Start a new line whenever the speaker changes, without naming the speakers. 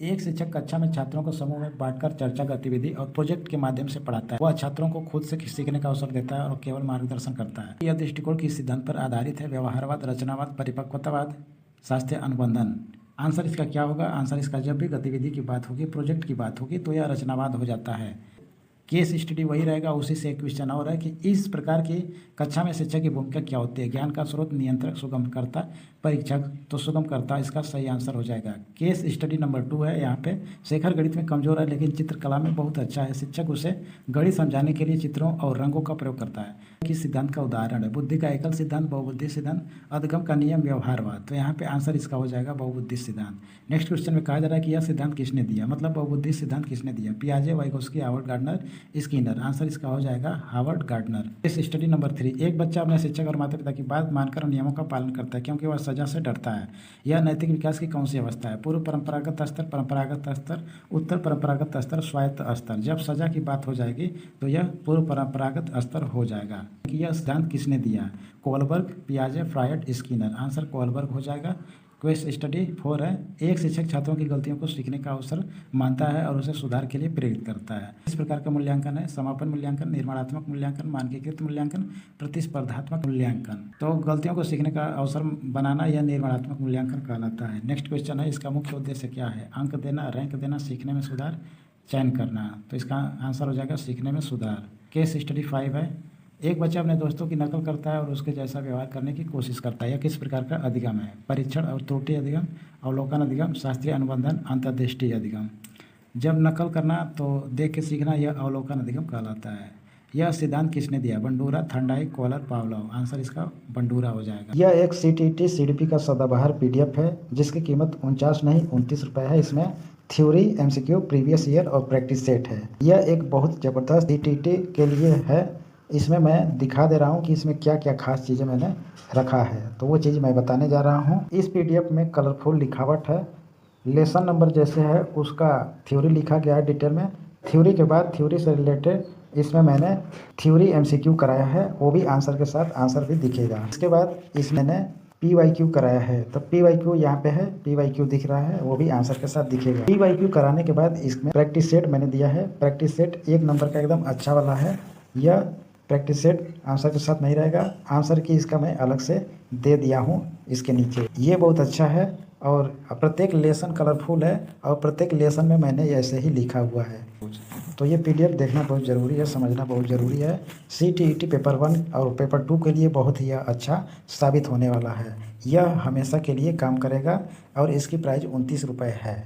एक शिक्षक कक्षा में छात्रों को समूह में बांटकर चर्चा गतिविधि और प्रोजेक्ट के माध्यम से पढ़ाता है। वह छात्रों को खुद से सीखने का अवसर देता है और केवल मार्गदर्शन करता है। यह दृष्टिकोण किस सिद्धांत पर आधारित है? व्यवहारवाद, रचनावाद, परिपक्वतावाद, शास्त्रीय अनुबंधन। आंसर इसका क्या होगा? आंसर इसका जब भी गतिविधि की बात होगी, प्रोजेक्ट की बात होगी, तो यह रचनावाद हो जाता है। केस स्टडी वही रहेगा। उसी से एक क्वेश्चन और है कि इस प्रकार की कक्षा में शिक्षक की भूमिका क्या होती है? ज्ञान का स्रोत, नियंत्रक, सुगमकर्ता, परीक्षक। तो सुगमकर्ता इसका सही आंसर हो जाएगा। केस स्टडी नंबर 2 है। यहाँ पे शेखर गणित में कमजोर है लेकिन चित्रकला में बहुत अच्छा है। शिक्षक उसे गणित समझाने के लिए चित्रों और रंगों का प्रयोग करता है। किस सिद्धांत का उदाहरण है? बुद्धि का एकल सिद्धांत, बहुबुद्धि सिद्धांत, अधिगम का नियम, व्यवहारवाद। तो यहाँ पे आंसर इसका हो जाएगा बहुबुद्धि सिद्धांत। नेक्स्ट क्वेश्चन में कहा जा रहा है कि यह सिद्धांत किसने दिया, मतलब बहुबुद्धि सिद्धांत किसने दिया? पियाजे, Vygotsky, Howard Gardner, Skinner. Answer इसका हो जाएगा Howard Gardner. Case study number 3। एक बच्चा अपने शिक्षक और माता पिता की बात मानकर नियमों का पालन करता है क्योंकि वह सजा से डरता है। यह नैतिक विकास की कौन सी अवस्था है? पूर्व परंपरागत स्तर, परंपरागत स्तर, उत्तर परंपरागत स्तर, स्वायत्त स्तर। जब सजा की बात हो जाएगी तो यह पूर्व परंपरागत स्तर हो जाएगा। यह सिद्धांत किसने दिया? कोलबर्ग, पियाजे, फ्रायड, स्किनर। आंसर कोलबर्ग हो जाएगा। क्वेश्चन स्टडी 4 है। एक शिक्षक छात्रों की गलतियों को सीखने का अवसर मानता है और उसे सुधार के लिए प्रेरित करता है। इस प्रकार का मूल्यांकन है: समापन मूल्यांकन, निर्माणात्मक मूल्यांकन, मानकीकृत मूल्यांकन, प्रतिस्पर्धात्मक मूल्यांकन। तो गलतियों को सीखने का अवसर बनाना यह निर्माणात्मक मूल्यांकन कहलाता है। नेक्स्ट क्वेश्चन है, इसका मुख्य उद्देश्य क्या है? अंक देना, रैंक देना, सीखने में सुधार, चयन करना। तो इसका आंसर हो जाएगा सीखने में सुधार। केस स्टडी 5 है। एक बच्चा अपने दोस्तों की नकल करता है और उसके जैसा व्यवहार करने की कोशिश करता है। यह किस प्रकार का अधिगम है? परीक्षण और त्रुटि अधिगम, अवलोकन अधिगम, शास्त्रीय अनुबंधन, अंतर्दृष्टि अधिगम। जब नकल करना तो देख के सीखना, यह अवलोकन अधिगम कहलाता है। यह सिद्धांत किसने दिया? Bandura, Thorndike, Kohler, Pavlov. Answer इसका बंडूरा हो जाएगा। यह एक CTET CDP का सदाबहार PDF है जिसकी कीमत 49 नहीं 29 रुपये है। इसमें थ्योरी, MCQ, प्रीवियस ईयर और प्रैक्टिस सेट है। यह एक बहुत ज़बरदस्त CTET के लिए है। इसमें मैं दिखा दे रहा हूँ कि इसमें क्या क्या खास चीज़ें मैंने रखा है, तो वो चीज़ मैं बताने जा रहा हूँ। इस PDF में कलरफुल लिखावट है। लेसन नंबर जैसे है उसका थ्योरी लिखा गया है डिटेल में। थ्योरी के बाद थ्योरी से रिलेटेड इसमें मैंने थ्योरी MCQ कराया है, वो भी आंसर के साथ आंसर भी दिखेगा। इसके बाद इसमें मैंने PYQ कराया है, तो PYQ यहाँ पे है, PYQ दिख रहा है, वो भी आंसर के साथ दिखेगा। PYQ कराने के बाद इसमें प्रैक्टिस सेट मैंने दिया है। प्रैक्टिस सेट 1 नंबर का एकदम अच्छा वाला है। यह प्रैक्टिस सेट आंसर के साथ नहीं रहेगा, आंसर की इसका मैं अलग से दे दिया हूँ इसके नीचे। ये बहुत अच्छा है और प्रत्येक लेसन कलरफुल है और प्रत्येक लेसन में मैंने ऐसे ही लिखा हुआ है। तो ये PDF देखना बहुत ज़रूरी है, समझना बहुत ज़रूरी है। CTET पेपर 1 और पेपर 2 के लिए बहुत ही अच्छा साबित होने वाला है। यह हमेशा के लिए काम करेगा और इसकी प्राइस 29 रुपये है।